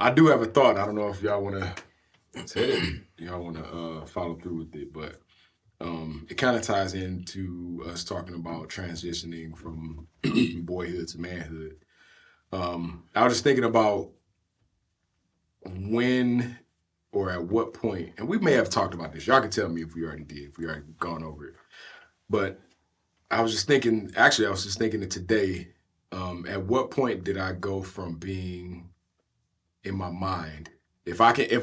I do have a thought. I don't know if y'all want to follow through with it, but it kind of ties into us talking about transitioning from boyhood to manhood. I was just thinking about when or at what point, and we may have talked about this. Y'all can tell me if we already did, if we already gone over it. But I was just thinking it today. At what point did I go from being in my mind? If I can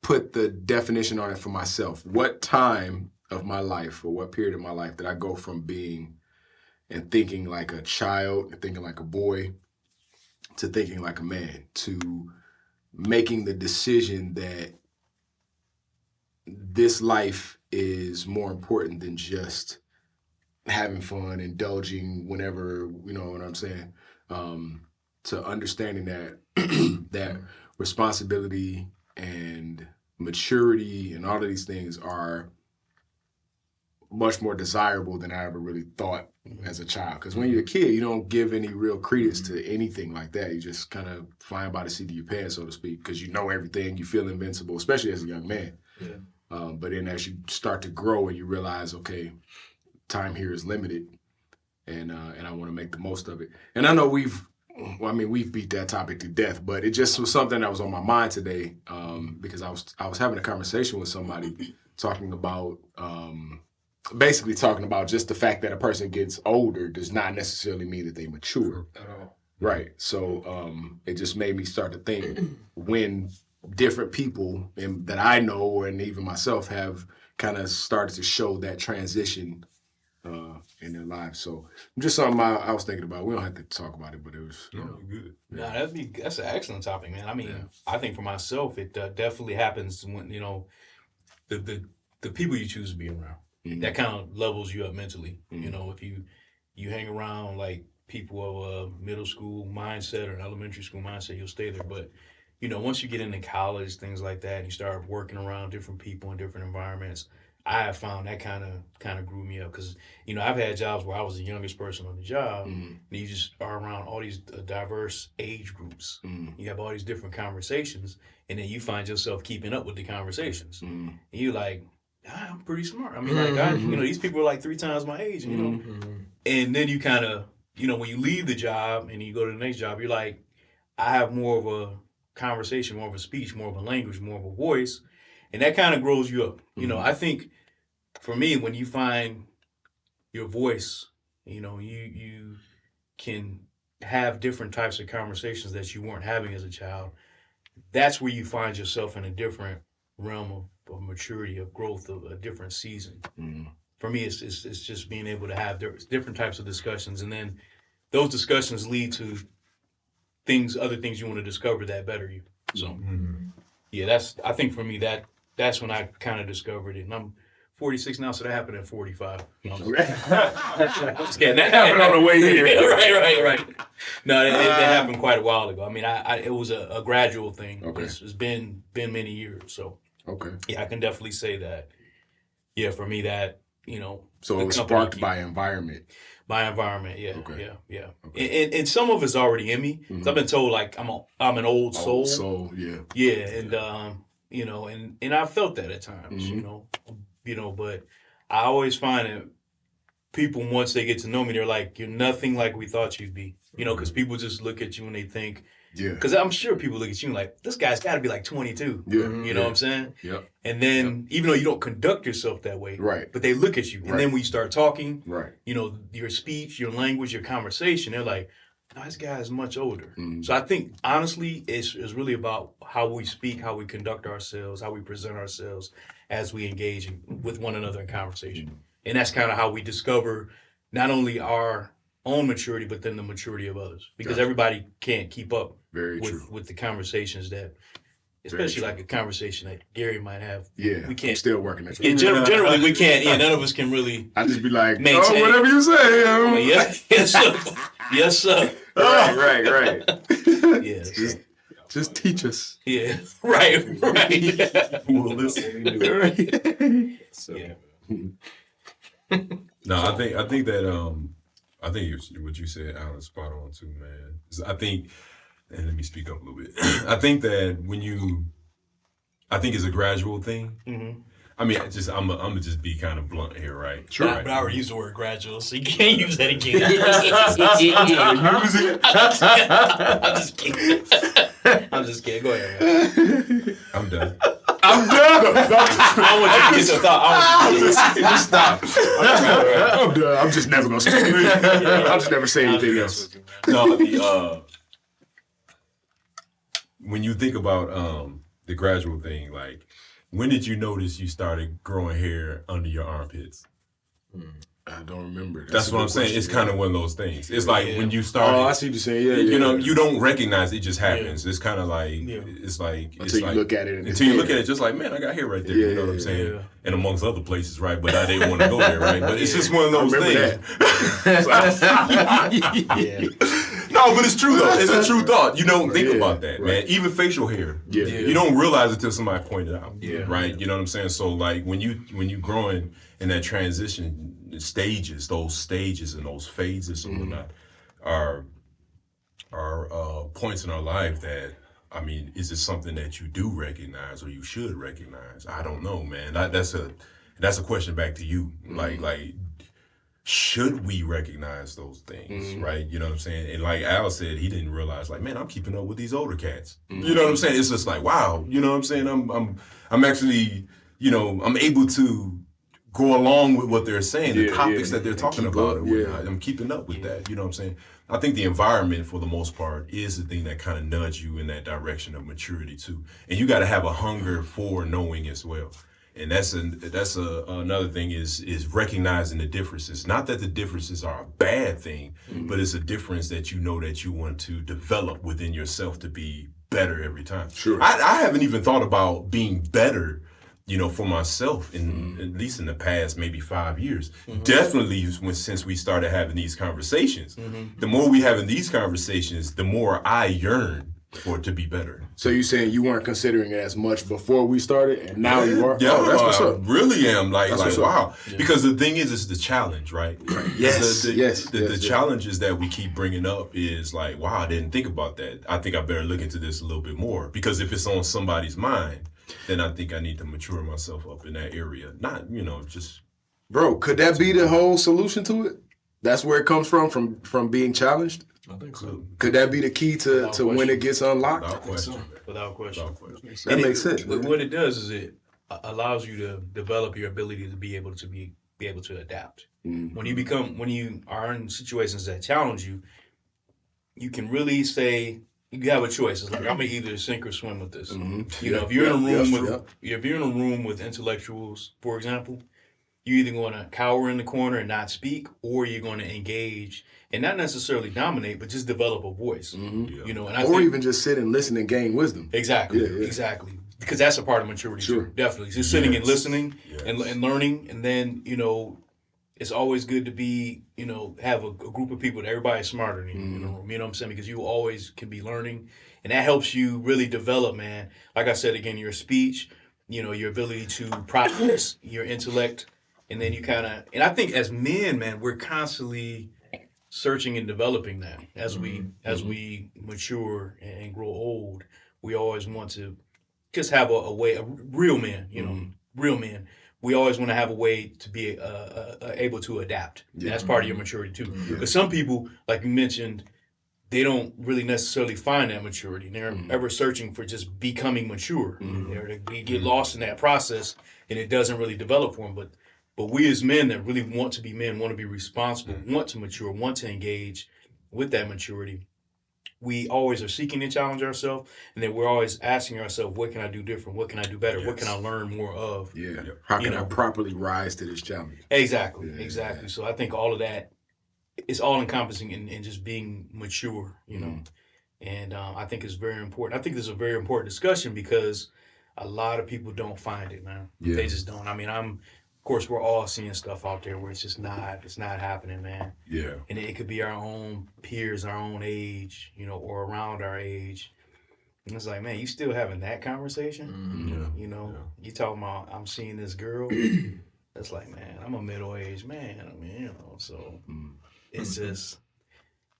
put the definition on it for myself, what time of my life or what period of my life did I go from being and thinking like a child, and thinking like a boy, to thinking like a man, to making the decision that this life is more important than just having fun, indulging whenever, you know what I'm saying? To understanding that that responsibility and maturity and all of these things are much more desirable than I ever really thought as a child. Because when you're a kid, you don't give any real credence to anything like that. You just kind of flying by the seat of your pants, so to speak, because you know everything. You feel invincible, especially as a young man. Yeah. But then as you start to grow and you realize, okay, time here is limited, and I want to make the most of it. And I know we've beat that topic to death, but it just was something that was on my mind today, because I was having a conversation with somebody talking about just the fact that a person gets older does not necessarily mean that they mature. Right. So it just made me start to think when different people that I know and even myself have kind of started to show that transition in their lives. So just something I was thinking about. We don't have to talk about it, but it was good. Yeah. No, that's an excellent topic, man. I mean, I think for myself, it definitely happens when, you know, the people you choose to be around. Mm-hmm. That kind of levels you up mentally. Mm-hmm. You know, if you hang around like people of middle school mindset or an elementary school mindset, you'll stay there. But, you know, once you get into college, things like that, and you start working around different people in different environments, I have found that kind of grew me up. Because, you know, I've had jobs where I was the youngest person on the job, and you just are around all these diverse age groups. You have all these different conversations, and then you find yourself keeping up with the conversations. And you're like, I'm pretty smart. I mean, you know, these people are like 3 times my age, you know. And then you kind of, you know, when you leave the job and you go to the next job, you're like, I have more of a conversation, more of a speech, more of a language, more of a voice. And that kind of grows you up. You know, I think for me, when you find your voice, you know, you can have different types of conversations that you weren't having as a child. That's where you find yourself in a different realm of maturity, of growth, of a different season. For me, it's just being able to have different types of discussions, and then those discussions lead to other things you want to discover that better you. So, yeah, I think for me that's when I kind of discovered it. And I'm 46 now, so that happened at 45. Just kidding. That happened on the way here. Right. No, that happened quite a while ago. I mean, it was a gradual thing. Okay. It's been many years, so. Okay. Yeah, I can definitely say that. Yeah, for me that, you know. So it was sparked by environment. By environment, yeah. Okay. Yeah. Okay. And some of it's already in me. So I've been told like I'm an old soul. Old soul, yeah. Yeah, and you know, and I felt that at times, you know, but I always find that people, once they get to know me, they're like, you're nothing like we thought you'd be. You know, because people just look at you and they think, because I'm sure people look at you like, this guy's got to be like 22. Yeah. You know what I'm saying? Yeah. And then, even though you don't conduct yourself that way, right? But they look at you. And then when you start talking, right? You know, your speech, your language, your conversation, they're like, no, this guy is much older. So I think, honestly, it's really about how we speak, how we conduct ourselves, how we present ourselves as we engage with one another in conversation. And that's kind of how we discover not only our own maturity, but then the maturity of others. Because everybody can't keep up with the conversations that, especially like a conversation that Gary might have. Yeah, we can't. I'm still working at it. Yeah, generally we can't. Yeah, none of us can really. I just be like, maintain. Oh, whatever you say. Yes, sir. Yes, sir. Right. Yeah. Just teach us. Yeah. Right. We'll listen. So. Yeah. No, I think that I think what you said, Alan, is spot on too, man. I think and let me speak up a little bit. I think that I think it's a gradual thing. Mm-hmm. I mean, I'm gonna just be kind of blunt here, right? Sure. Right. But I already used the word gradual, so you can't use that again. I'm just kidding. I'm just kidding. Go ahead, man. I'm done. I'm done. I want you to get your thought. I want you to Just stop. I'm done. I'm just never gonna speak. I'll just never say anything else. No, when you think about the gradual thing, like, when did you notice you started growing hair under your armpits? I don't remember. That's what I'm saying. It's kind of one of those things. It's like when you start. Oh, I see what you're saying. Yeah, you know, you don't recognize it; it just happens. It's kind of like until you look at it. Until you look at it, just like, man, I got hair right there. You know what I'm saying? Yeah. And amongst other places, right? But I didn't want to go there, right? But it's just one of those things. No, but it's true though. It's a true thought. You don't think about that, man. Even facial hair. Yeah. You don't realize it until somebody pointed out. Yeah. Right. You know what I'm saying? So like when you growing in that transition stages, those stages and those phases and whatnot are points in our life that, I mean, is it something that you do recognize or you should recognize? I don't know, man. That's a question back to you. Like should we recognize those things, right? You know what I'm saying? And like Al said, he didn't realize, like, man, I'm keeping up with these older cats. You know what I'm saying? It's just like, wow. You know what I'm saying? I'm actually, you know, I'm able to go along with what they're saying, the topics that they're talking about. I'm keeping up with that. You know what I'm saying? I think the environment, for the most part, is the thing that kind of nudge you in that direction of maturity too. And you got to have a hunger for knowing as well. And that's another thing is recognizing the differences. Not that the differences are a bad thing, but it's a difference that you know that you want to develop within yourself to be better every time. Sure. I haven't even thought about being better, you know, for myself at least in the past maybe 5 years. Definitely since we started having these conversations. The more we having these conversations, the more I yearn for it to be better. So you saying you weren't considering it as much before we started, and now you are? Yeah, that's what's up. I really am. Like wow. Yeah. Because the thing is, it's the challenge, right? Yes. The challenges that we keep bringing up is like, wow, I didn't think about that. I think I better look into this a little bit more, because if it's on somebody's mind, then I think I need to mature myself up in that area. Not, you know, just. Bro, could that be the whole solution to it? That's where it comes from being challenged? I think so. Could that be the key to when it gets unlocked? Without question. That makes sense. What it does is it allows you to develop your ability to be able to adapt. When you are in situations that challenge you, you can really say you have a choice. It's like, I'm gonna either sink or swim with this. You know, if you're in a room with intellectuals, for example, you're either going to cower in the corner and not speak, or you're going to engage and not necessarily dominate, but just develop a voice. You know, and even just sit and listen and gain wisdom. Exactly, exactly. Because that's a part of maturity too. Definitely, just sitting and listening and learning, and then, you know, it's always good to be, you know, have a group of people that everybody's smarter than you. You know what I'm saying? Because you always can be learning, and that helps you really develop, man. Like I said again, your speech, you know, your ability to process your intellect. And then you kind of, and I think as men, man, we're constantly searching and developing that as we mature and grow old. We always want to just have a way, a real men, you know, real men. We always want to have a way to be able to adapt. Yeah. That's part of your maturity too. Because some people, like you mentioned, they don't really necessarily find that maturity. They're ever searching for just becoming mature. They get lost in that process, and it doesn't really develop for them. But we as men that really want to be men, want to be responsible, want to mature, want to engage with that maturity, we always are seeking to challenge ourselves, and then we're always asking ourselves, what can I do different? What can I do better? Yes. What can I learn more of? Yeah. How can I properly rise to this challenge? Exactly. Exactly. So I think all of that is all encompassing in just being mature, you know, and I think it's very important. I think this is a very important discussion because a lot of people don't find it, man. Yeah. They just don't. I mean, of course, we're all seeing stuff out there where it's not happening, man. Yeah. And it could be our own peers, our own age, you know, or around our age. And it's like, man, you still having that conversation? You know, you talking about, I'm seeing this girl. It's like, man, I'm a middle-aged man. I mean, you know, so it's just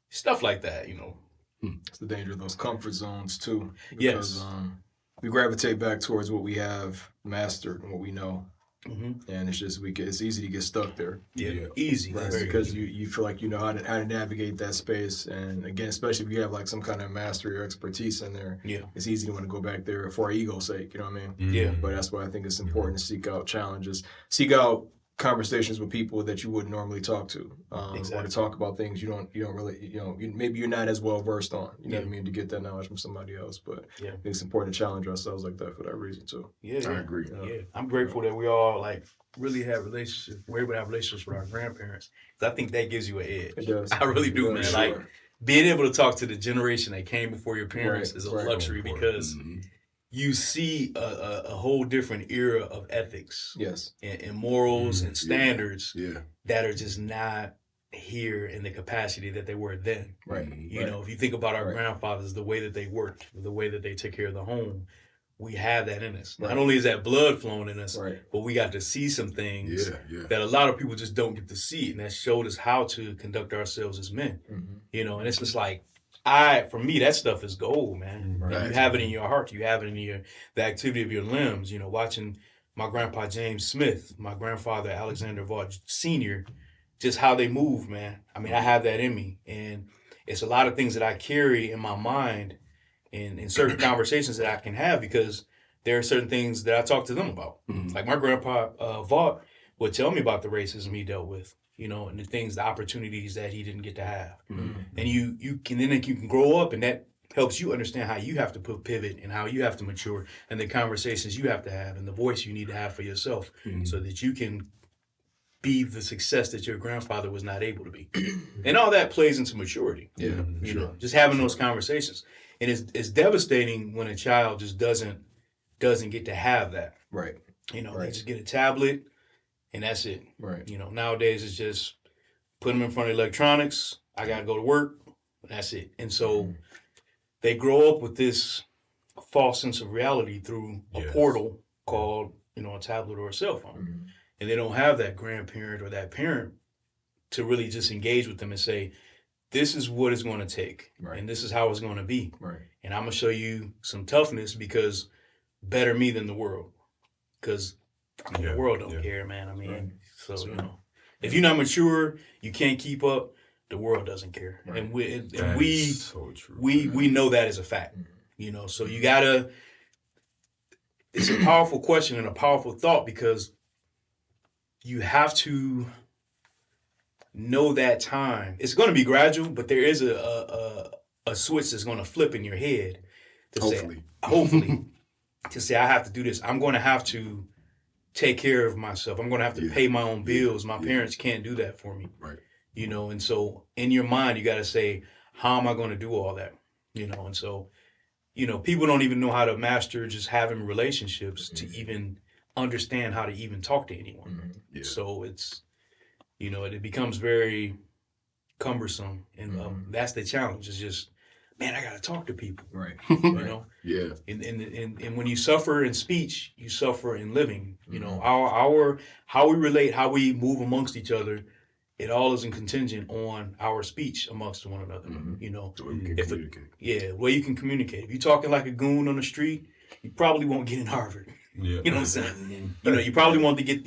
stuff like that, you know. It's the danger of those comfort zones too. Yes. Because we gravitate back towards what we have mastered and what we know. And it's just it's easy to get stuck there. Yeah. Easy. Right, because you feel like you know how to navigate that space, and again, especially if you have like some kind of mastery or expertise in there, it's easy to want to go back there for our ego's sake. You know what I mean? Yeah. But that's why I think it's important to seek out challenges, seek out conversations with people that you wouldn't normally talk to, or to talk about things you don't really, maybe you're not as well versed on. You know what I mean? To get that knowledge from somebody else, but I think it's important to challenge ourselves like that for that reason too. Yeah, I agree. Yeah, I'm grateful that we all like really have relationships. We're able to have relationships with our grandparents. I think that gives you an edge. It does. I really do, man. Sure. Like being able to talk to the generation that came before your parents is a luxury because you see a whole different era of ethics, and morals and standards that are just not here in the capacity that they were then. You know, if you think about our grandfathers, the way that they worked, the way that they took care of the home, we have that in us. Not only is that blood flowing in us, but we got to see some things that a lot of people just don't get to see, and that showed us how to conduct ourselves as men. You know, and it's just like, for me, that stuff is gold, man. You have it in your heart. You have it in the activity of your limbs. You know, watching my grandpa James Smith, my grandfather Alexander Vaught Sr., just how they move, man. I mean, I have that in me, and it's a lot of things that I carry in my mind, and in certain conversations that I can have, because there are certain things that I talk to them about. Like my grandpa Vaught would tell me about the racism he dealt with. You know, and the opportunities that he didn't get to have. And you can grow up, and that helps you understand how you have to pivot and how you have to mature, and the conversations you have to have and the voice you need to have for yourself, so that you can be the success that your grandfather was not able to be. And all that plays into maturity. You know, just having those conversations. And it's devastating when a child just doesn't get to have that. You know, they just get a tablet, and that's it. You know, nowadays it's just put them in front of electronics. I got to go to work. That's it. And so they grow up with this false sense of reality through a portal called, a tablet or a cell phone. And they don't have that grandparent or that parent to really just engage with them and say, this is what it's going to take. And this is how it's going to be. And I'm going to show you some toughness, because better me than the world. Because the world don't care, man. I mean, so, if you're not mature, you can't keep up, the world doesn't care. And we know that as a fact, so you gotta, it's a powerful question and a powerful thought, because you have to know that time. It's going to be gradual, but there is a switch that's going to flip in your head to hopefully, to say, I have to do this. I'm going to have to take care of myself. I'm going to have to pay my own bills. My parents can't do that for me. And so in your mind, you got to say, how am I going to do all that? And so, people don't even know how to master just having relationships to even understand how to even talk to anyone. So it's, it becomes very cumbersome. And that's the challenge. It's just, man, I got to talk to people. And when you suffer in speech, you suffer in living. Our how we relate, how we move amongst each other, it all isn't contingent on our speech amongst one another. The way we can communicate. The way you can communicate. If you're talking like a goon on the street, you probably won't get in Harvard. You know what I'm saying? You probably won't get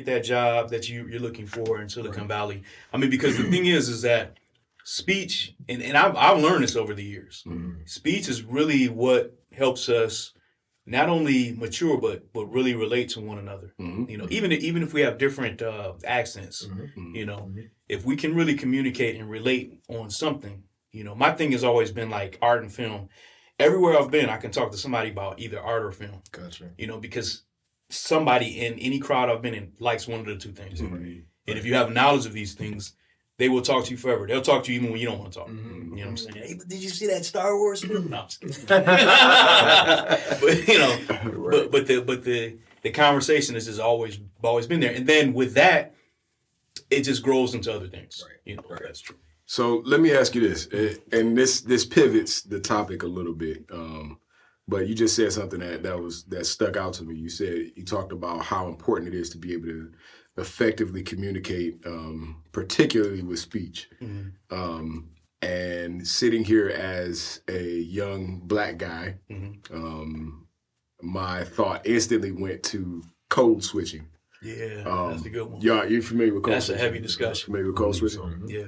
that job that you're looking for in Silicon Valley. I mean, because the thing is that speech, and I've learned this over the years. Speech is really what helps us not only mature, but really relate to one another. Even if we have different accents, if we can really communicate and relate on something. My thing has always been like art and film. Everywhere I've been, I can talk to somebody about either art or film. Gotcha. Because somebody in any crowd I've been in likes one of the two things. And if you have knowledge of these things, they will talk to you forever. They'll talk to you even when you don't want to talk. You know what I'm saying? Hey, but did you see that Star Wars film? No, I'm just kidding. But the conversation has just always been there. And then with that, it just grows into other things. That's true. So let me ask you this, and this pivots the topic a little bit. But you just said something that stuck out to me. You talked about how important it is to be able to effectively communicate, particularly with speech. And sitting here as a young black guy, my thought instantly went to code switching. Yeah, that's a good one. Yeah, you familiar with code That's switching? a heavy discussion. Familiar with code switching? Yeah.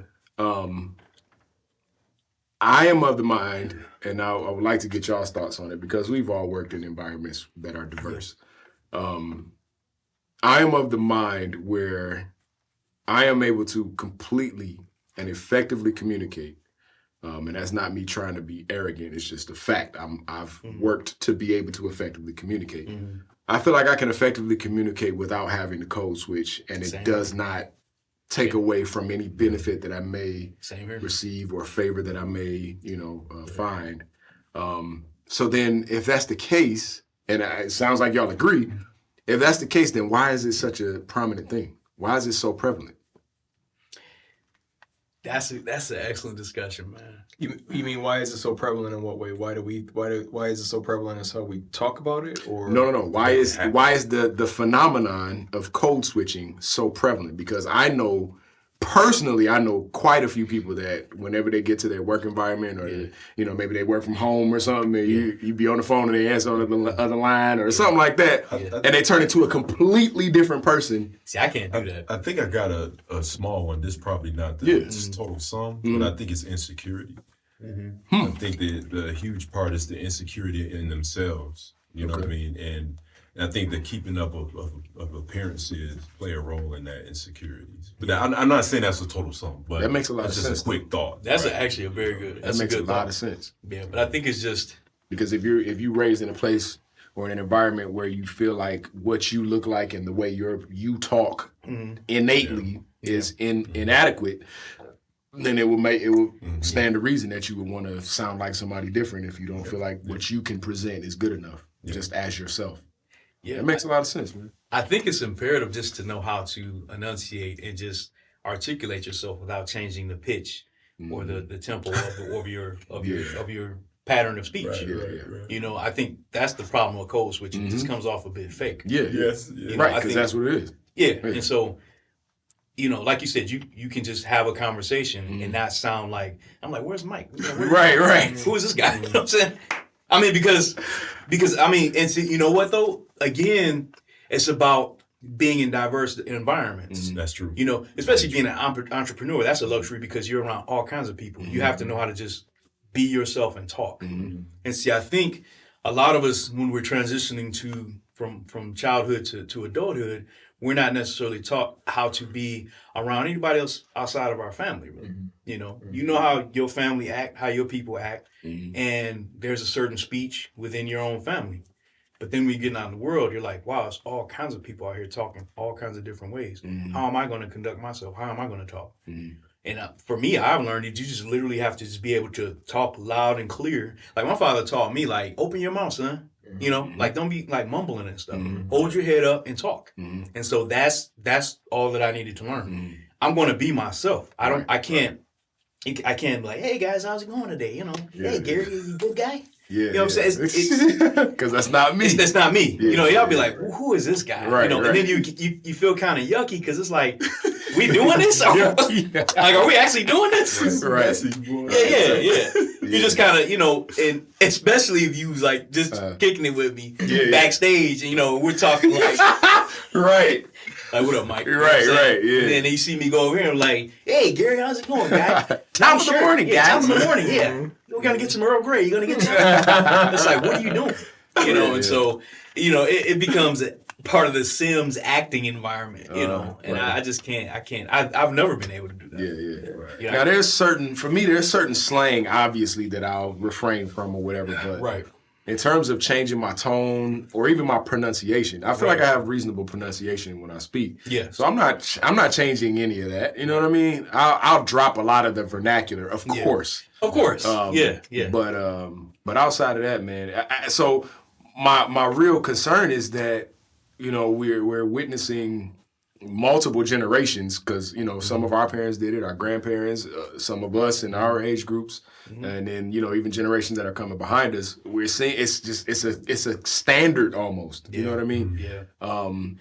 I am of the mind, and I would like to get y'all's thoughts on it because we've all worked in environments that are diverse. I am of the mind where I am able to completely and effectively communicate. And that's not me trying to be arrogant. It's just a fact. I've worked to be able to effectively communicate. I feel like I can effectively communicate without having the code switch, and it does not take away from any benefit that I may receive or favor that I may, find. So then if that's the case, and it sounds like y'all agree, if that's the case, then why is it such a prominent thing? Why is it so prevalent? That's an excellent discussion, man. You mean why is it so prevalent in what way? Why is it so prevalent as how we talk about it? Or no. Why is the phenomenon of code switching so prevalent? Because I know quite a few people that whenever they get to their work environment, or maybe they work from home or something, and you be on the phone and they answer on the other line or something like that, and they turn into a completely different person. See, I can't do that. I think I got a small one. This is probably not the total sum, but I think it's insecurity. I think the huge part is the insecurity in themselves. You know what I mean? And I think the keeping up of appearances play a role in that insecurities. But I'm not saying that's a total sum, but that makes a lot of sense. sense. Just a quick thought. That's actually a very good. That makes a lot of sense. Yeah, but I think it's just because if you're raised in a place or in an environment where you feel like what you look like and the way you talk innately is inadequate, then it will stand to reason that you would want to sound like somebody different if you don't feel like what you can present is good enough, just as yourself. Yeah, it makes a lot of sense, man. I think it's imperative just to know how to enunciate and just articulate yourself without changing the pitch or the tempo of your pattern of speech. Right. I think that's the problem with code switching. It just comes off a bit fake. Right, because that's what it is. Yeah, and so like you said, you can just have a conversation and not sound like I'm like, where's Mike? Right. Who is this guy? You know what I'm saying? I mean, because and see, you know what though? Again, it's about being in diverse environments. That's true. Especially being an entrepreneur, that's a luxury because you're around all kinds of people. You have to know how to just be yourself and talk. And see, I think a lot of us, when we're transitioning from childhood to adulthood, we're not necessarily taught how to be around anybody else outside of our family, really. You know how your family act, how your people act, and there's a certain speech within your own family. But then when you get out in the world, you're like, wow, it's all kinds of people out here talking all kinds of different ways. How am I going to conduct myself? How am I going to talk? And for me, I've learned that you just literally have to just be able to talk loud and clear. Like my father taught me, like, open your mouth, son. Like don't be like mumbling and stuff. Hold your head up and talk. And so that's all that I needed to learn. I'm going to be myself. I can't be like, hey guys, how's it going today? Hey Gary, you a good guy? Yeah, you know what I'm saying? Because that's not me. That's not me. Yeah, y'all be like, well, who is this guy? Right, and then you feel kind of yucky because it's like, we doing this? Like, are we actually doing this? Right. Yeah. You just kind of, and especially if you was like just kicking it with me backstage, and we're talking like, right. Like, what up, Mike? Right, yeah. And then you see me go over here and like, hey, Gary, how's it going, guy? Top of the morning, guys. Top of the morning, yeah. We're going to get some Earl Grey. You're going to get some. It's like, what are you doing? And so, it becomes part of the Sims acting environment, and I just can't. I've never been able to do that. Yeah. Right. Now, there's certain slang, obviously, that I'll refrain from or whatever, but in terms of changing my tone or even my pronunciation, I feel like I have reasonable pronunciation when I speak. Yeah. So I'm not changing any of that. You know what I mean? I'll drop a lot of the vernacular, of course. Of course. Yeah. But outside of that, man. So my real concern is that we're witnessing multiple generations because some of our parents did it, our grandparents, some of us in our age groups, and then even generations that are coming behind us. We're seeing it's a standard almost. You know what I mean?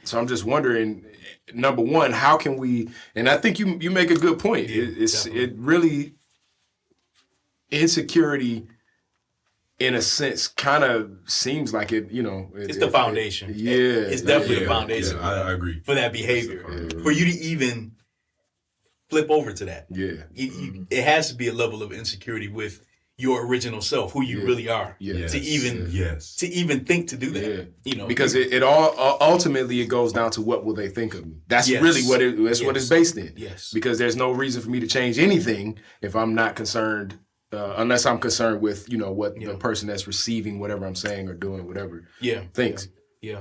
So I'm just wondering, number one, how can we? And I think you make a good point. It really insecurity, in a sense, kind of seems like it. It's the foundation. It's definitely the foundation. I agree for that behavior. For you to even flip over to that, it has to be a level of insecurity with your original self, who you really are, to even think to do that. Because it all ultimately it goes down to what will they think of me. That's really what what it's based in. Yes. Because there's no reason for me to change anything if I'm not concerned, unless I'm concerned with what the person that's receiving whatever I'm saying or doing whatever thinks. Yeah.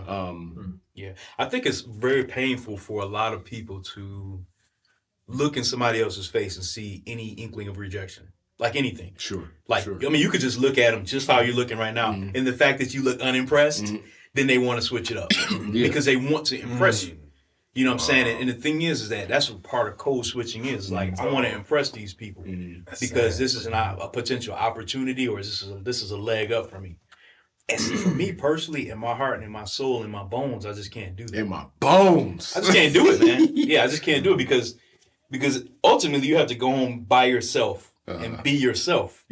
I think it's very painful for a lot of people to look in somebody else's face and see any inkling of rejection. Like anything. Sure. I mean, you could just look at them just how you're looking right now. And the fact that you look unimpressed, then they want to switch it up. Because they want to impress you. You know what I'm saying? And the thing is that that's what part of code switching is. Like, I want to impress these people because this is a potential opportunity, or this is a leg up for me. And see, for me personally, in my heart and in my soul, in my bones, I just can't do that. In my bones. I just can't do it, man. Yeah, I just can't do it because ultimately you have to go home by yourself and be yourself.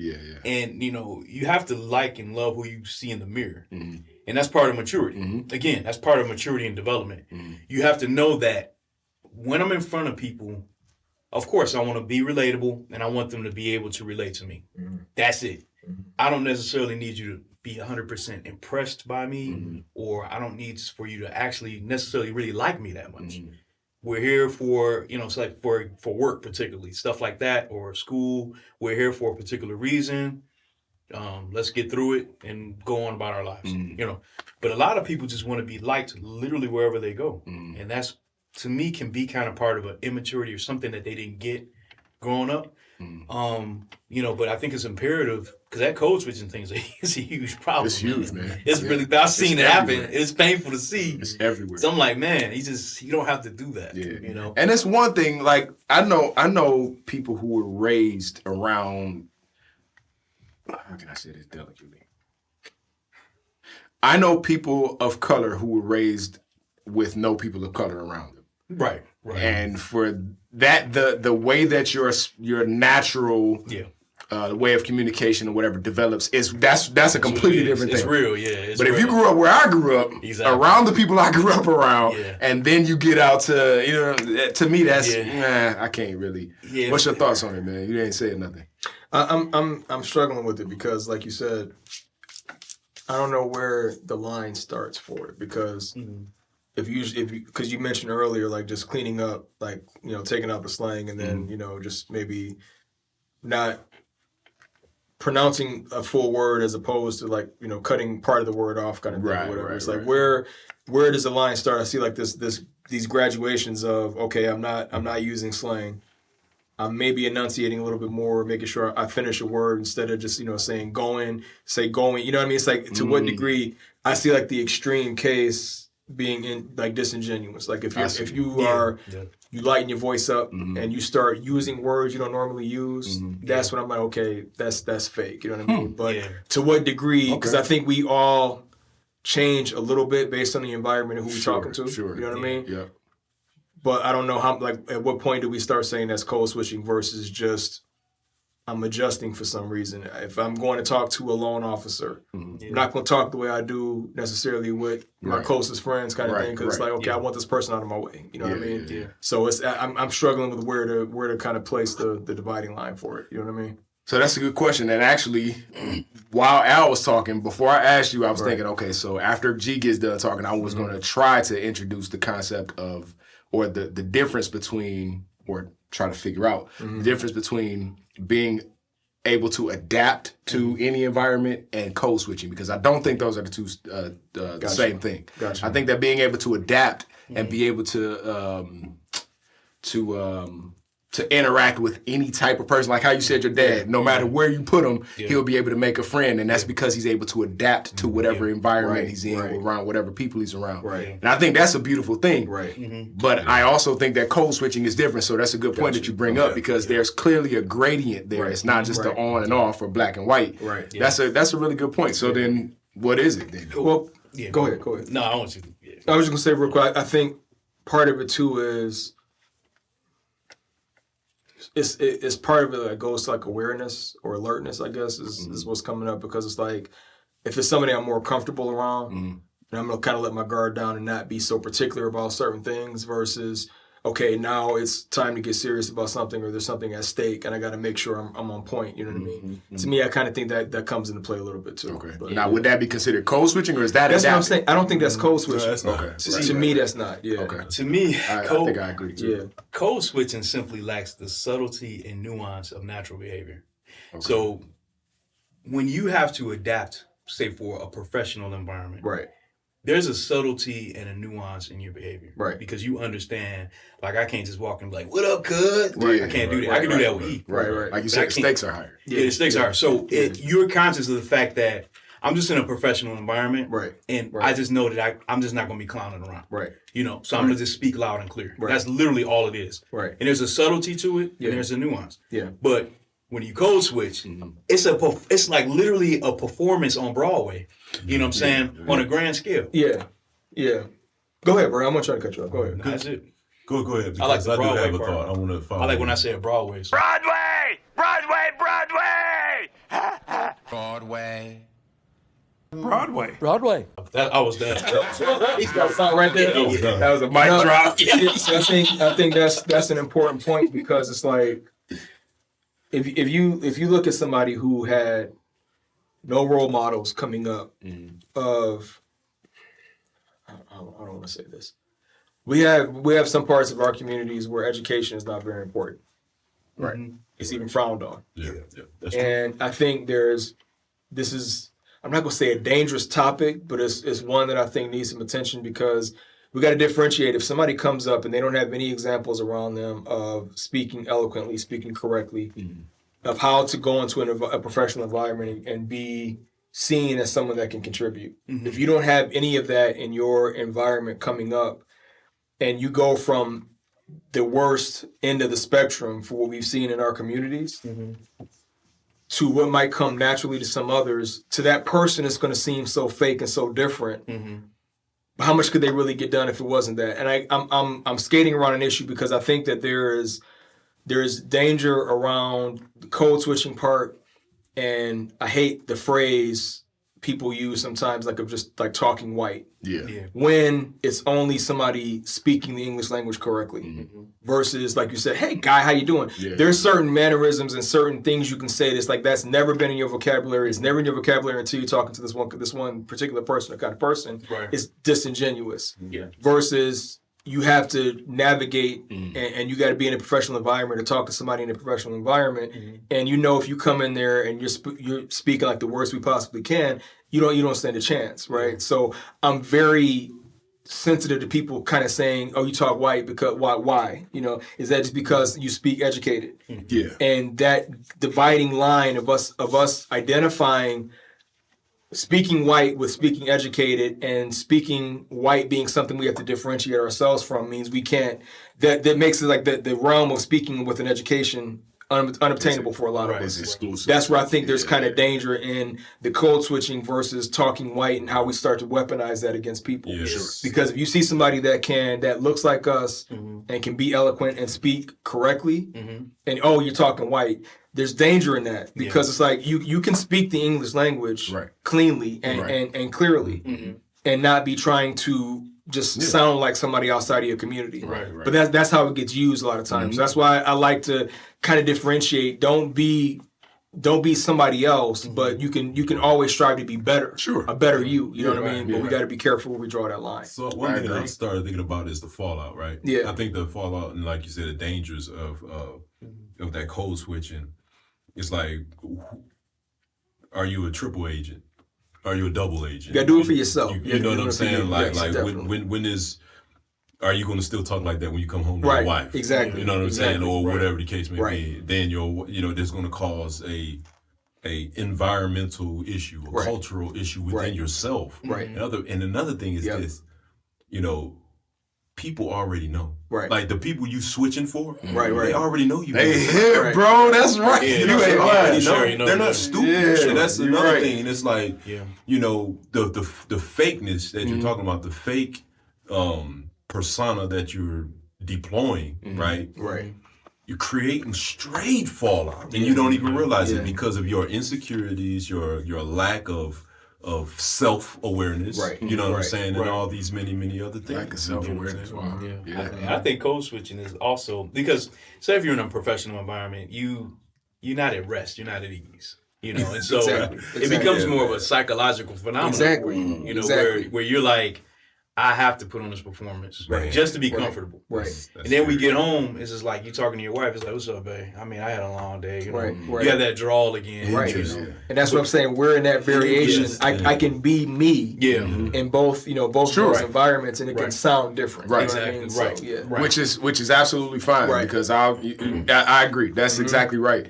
And, you have to like and love who you see in the mirror. And that's part of maturity. Again, that's part of maturity and development. You have to know that when I'm in front of people, of course, I want to be relatable and I want them to be able to relate to me. That's it. I don't necessarily need you to be 100% impressed by me, or I don't need for you to actually necessarily really like me that much. We're here for, it's like for work particularly, stuff like that, or school. We're here for a particular reason. Let's get through it and go on about our lives, But a lot of people just want to be liked literally wherever they go. And that's, to me, can be kind of part of an immaturity or something that they didn't get growing up. But I think it's imperative because that code switching thing is a huge problem. It's huge, man. It's really, I've seen it happen. It's painful to see. It's everywhere. So I'm like, man, you don't have to do that. And it's one thing, like, I know people who were raised around, how can I say this delicately? I know people of color who were raised with no people of color around them. Right. And for that, the way that your natural way of communication or whatever develops that's a completely different thing. It's real, yeah. But if you grew up where I grew up, around the people I grew up around, and then you get out to to me that's I can't really. Yeah. What's your thoughts on it, man? You ain't saying nothing. I'm struggling with it because, like you said, I don't know where the line starts for it because. If you because you mentioned earlier, like just cleaning up, like, taking out the slang and then, just maybe not pronouncing a full word as opposed to like, cutting part of the word off kind of thing or whatever. It's like where does the line start? I see like these graduations of, okay, I'm not using slang. I'm maybe enunciating a little bit more, making sure I finish a word instead of just, saying going, say going. You know what I mean? It's like to what degree I see like the extreme case being disingenuous. Like if you lighten your voice up and you start using words you don't normally use, that's when I'm like, okay, that's fake. You know what I mean? But to what degree? Because I think we all change a little bit based on the environment and who we're talking to. You know what I mean? Yeah. But I don't know how. Like, at what point do we start saying that's code switching versus just I'm adjusting for some reason? If I'm going to talk to a loan officer, I'm not going to talk the way I do necessarily with my closest friends, kind of thing. Because it's like, okay, I want this person out of my way. You know what I mean? Yeah. So I'm struggling with where to kind of place the dividing line for it. You know what I mean? So that's a good question. And actually, while Al was talking, before I asked you, I was thinking, okay, so after G gets done talking, I was going to try to introduce the concept of, or the difference between, or try to figure out the difference between being able to adapt to any environment and code switching, because I don't think those are the two the same thing. I think that being able to adapt and be able to interact with any type of person, like how you said your dad, no matter where you put him, he'll be able to make a friend, and that's because he's able to adapt to whatever environment he's in, around whatever people he's around. And I think that's a beautiful thing. But I also think that code switching is different, so that's a good point that you bring up, because there's clearly a gradient there. It's not just the on and off or black and white. That's a really good point. So then, what is it then? Well, go ahead. No, I want you to. I was just gonna say real quick. I think part of it too is it's part of it that goes to like awareness or alertness, I guess, is what's coming up, because it's like if it's somebody I'm more comfortable around, and I'm gonna kind of let my guard down and not be so particular about certain things versus, okay, now it's time to get serious about something, or there's something at stake, and I got to make sure I'm on point. You know what I mean? To me, I kind of think that comes into play a little bit too. Okay. But, now, would that be considered code switching, or is that that's adapting? what I'm saying. I don't think that's code switching. that's not. Okay. To me, that's not. Yeah. Okay. To me, I code, think I agree too. Yeah. code switching simply lacks the subtlety and nuance of natural behavior. Okay. So when you have to adapt, say for a professional environment, Right. there's a subtlety and a nuance in your behavior. Right. Because you understand, like I can't just walk and be like, what up, cuz? Right. I can't do that. Right, I can do right, that with E. Right. Like you But said, I the can't- stakes are higher. Yeah, the stakes are. So you're conscious of the fact that I'm just in a professional environment. Right. And Right. I just know that I'm just not going to be clowning around. Right. You know, so I'm going to just speak loud and clear. Right. That's literally all it is. Right. And there's a subtlety to it, Yeah. and there's a nuance. Yeah. But when you code switch, it's like literally a performance on Broadway. You know what I'm saying? On a grand scale. Yeah. Yeah. Go ahead, bro. I'm not trying to cut you off. Go ahead. That's it. Go ahead. I like Because the I do Broadway have a part. thought. I want to follow. I like when I say Broadway. So. Broadway! Broadway! Broadway! Broadway. I was done. He's got a song right there. That was done. That was a mic drop. So I think that's an important point, because it's like if you look at somebody who had no role models coming up of, I don't want to say this. We have some parts of our communities where education is not very important. Right. It's even frowned on. Yeah. That's true. And I think this is, I'm not going to say a dangerous topic, but it's one that I think needs some attention, because we got to differentiate. If somebody comes up and they don't have any examples around them of speaking eloquently, speaking correctly, of how to go into a professional environment and be seen as someone that can contribute. If you don't have any of that in your environment coming up, and you go from the worst end of the spectrum for what we've seen in our communities to what might come naturally to some others, to that person it's going to seem so fake and so different. But how much could they really get done if it wasn't that? And I'm skating around an issue, because I think that there's danger around the code switching part, and I hate the phrase people use sometimes, like of just like talking white. Yeah. When it's only somebody speaking the English language correctly, versus like you said, hey guy, how you doing? Yeah. There's certain mannerisms and certain things you can say that's never been in your vocabulary. It's never in your vocabulary until you're talking to this one particular person or kind of person. Right. It's disingenuous. Yeah. Versus you have to navigate and you got to be in a professional environment or talk to somebody in a professional environment. And you know, if you come in there and you're speaking like the worst we possibly can, you don't stand a chance, right? So I'm very sensitive to people kind of saying, "Oh, you talk white because why? You know, is that just because you speak educated?" Yeah. And that dividing line of us identifying speaking white with speaking educated, and speaking white being something we have to differentiate ourselves from, means we can't. That makes it like the realm of speaking with an education unobtainable for a lot of It's us. exclusive. That's where I think there's kind of danger in the code switching versus talking white, and how we start to weaponize that against people. Yeah, sure. Because if you see somebody that looks like us and can be eloquent and speak correctly, and oh, you're talking white, there's danger in that, because it's like you can speak the English language Right. cleanly and, Right. and clearly, and not be trying to just sound like somebody outside of your community. Right. But that's how it gets used a lot of times. That's why I like to kind of differentiate. Don't be somebody else, but you can always strive to be better. Sure. A better you. You know what I mean? Yeah. But we got to be careful where we draw that line. So one I thing that I agree. started thinking about is the fallout, right? Yeah. I think the fallout, and like you said, the dangers of that code switching. It's like, are you a triple agent? Are you a double agent? You got to do it for yourself. You know what I'm saying? Like definitely. when is, are you going to still talk like that when you come home to Right, your wife? exactly, You know what I'm saying? exactly, Or right. whatever the case may Right. be. Then there's going to cause a environmental issue, a Right. cultural issue within Right. yourself. Right. And another thing is Yep. this, people already know. Right. Like the people you switching for, Right. they already know you. They being hit, Right. bro. That's right. Yeah, you no, ain't sure. lying. Yeah, sure, you know, They're yeah. not stupid. Yeah, And that's you're another right. thing. And it's like, Yeah. the fakeness that you're talking about, the fake persona that you're deploying, right? Right. you're creating straight fallout, and you don't even realize Yeah. it because of your insecurities, your lack of self-awareness. Right. You know what I'm Right. saying, Right. and all these many other things. Lack of self-awareness. You know what I'm saying? Wow. Yeah. Yeah. I think code switching is also because say if you're in a professional environment, you're not at rest, you're not at ease. And so Exactly. it becomes Yeah, more of man. a psychological phenomenon. Exactly. Exactly. Where you're like, I have to put on this performance Right. just to be Right. comfortable. Right. That's And then we scary. get home, it's just like you talking to your wife. It's like, "What's up, babe? I mean, I had a long day. Right. Right. You have that drawl again. Right. Interesting. And that's what I'm saying. We're in that variation. Yes. I can be me Yeah. in both both Sure. those environments, and it can Right. sound different. Right. You know what I mean? Exactly. So, yeah. Right. Which is absolutely fine Right. because I agree. That's exactly right.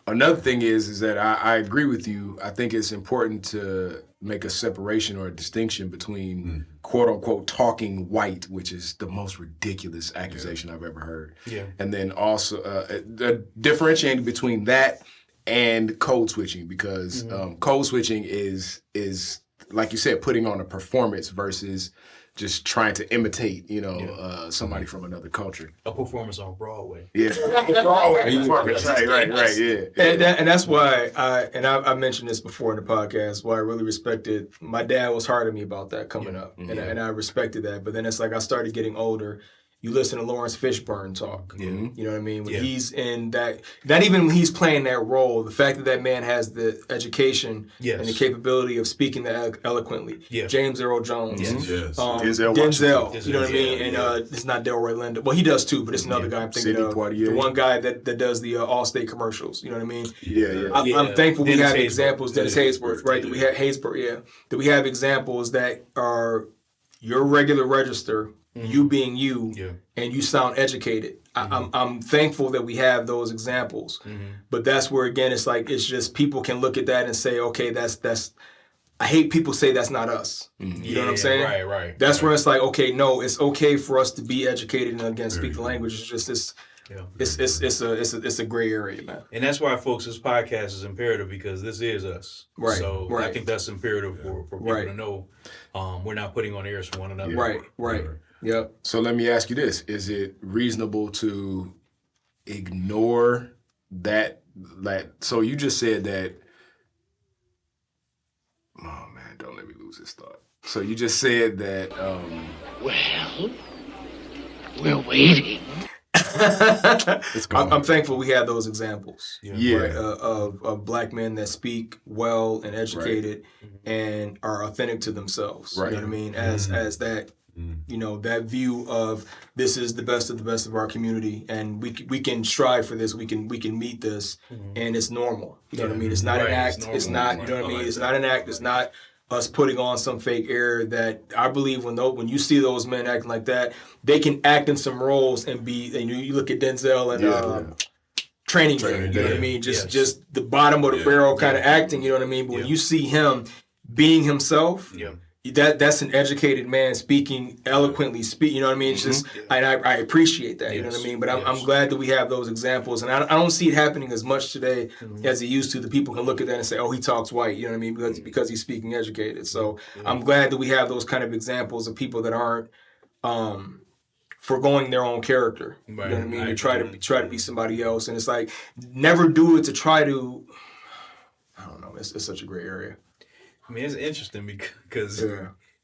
Another thing is that I agree with you. I think it's important to make a separation or a distinction between quote unquote talking white, which is the most ridiculous accusation I've ever heard. Yeah. And then also the differentiating between that and code switching because code switching is like you said, putting on a performance versus just trying to imitate, somebody from another culture. A performance on Broadway. Yeah. Right. Yeah. And that's why I mentioned this before in the podcast. Why I really respected my dad was hard on me about that coming up, and I respected that. But then it's like I started getting older. You listen to Lawrence Fishburne talk. Yeah. You know what I mean? When Yeah. he's in that, not even when he's playing that role, the fact that man has the education Yes. and the capability of speaking that eloquently. Yeah. James Earl Jones. Yes. Yes. Denzel Denzel, you know what I mean? Yeah. And it's not Delroy Lindo. Well, he does too, but it's another guy I'm thinking Sidney of. Poitier. The one guy that does the Allstate commercials. You know what I mean? Yeah. I'm thankful we Dennis have Haysbert. examples. Dennis Haysbert, right? That we have Haysbert, yeah. That we have examples that are your regular register, you being you, Yeah. and you sound educated. I'm thankful that we have those examples. But that's where again it's like it's just people can look at that and say, okay, that's. I hate people say that's not us. You know what I'm saying? Right. That's where it's like, okay, no, it's okay for us to be educated and again speak the language. It's just this. Yeah. It's a gray area, man. And that's why, folks, this podcast is imperative because this is us. Right, So right. I think that's imperative for people Right. to know we're not putting on airs for one another. Right. Yep. So let me ask you this. Is it reasonable to ignore that? So you just said that, oh man, don't let me lose this thought. So you just said that, Well, we're waiting. it's gone. I'm thankful we have those examples. Yeah. Right, of black men that speak well and educated and are authentic to themselves. Right. You know what I mean? As that that view of this is the best of our community and we can strive for this, we can meet this and it's normal. You know what I mean? It's not an Right, act. it's It's normal. not, you know what I I mean? like It's that. not an act. It's not us putting on some fake air that I believe when you see those men acting like that, they can act in some roles and be, and you look at Denzel and Training Day, you know what I mean? Just the bottom of the barrel kind of acting, you know what I mean? But when you see him being himself, that's an educated man speaking eloquently, you know what I mean? It's just, I appreciate that, you know what I mean? But I'm glad that we have those examples. And I don't see it happening as much today as it used to. The people can look at that and say, oh, he talks white, you know what I mean? Because he's speaking educated. So I'm glad that we have those kind of examples of people that aren't foregoing their own character. You know what I mean? To try to be somebody else. And it's like, never do it to try to, I don't know, it's such a gray area. I mean, it's interesting because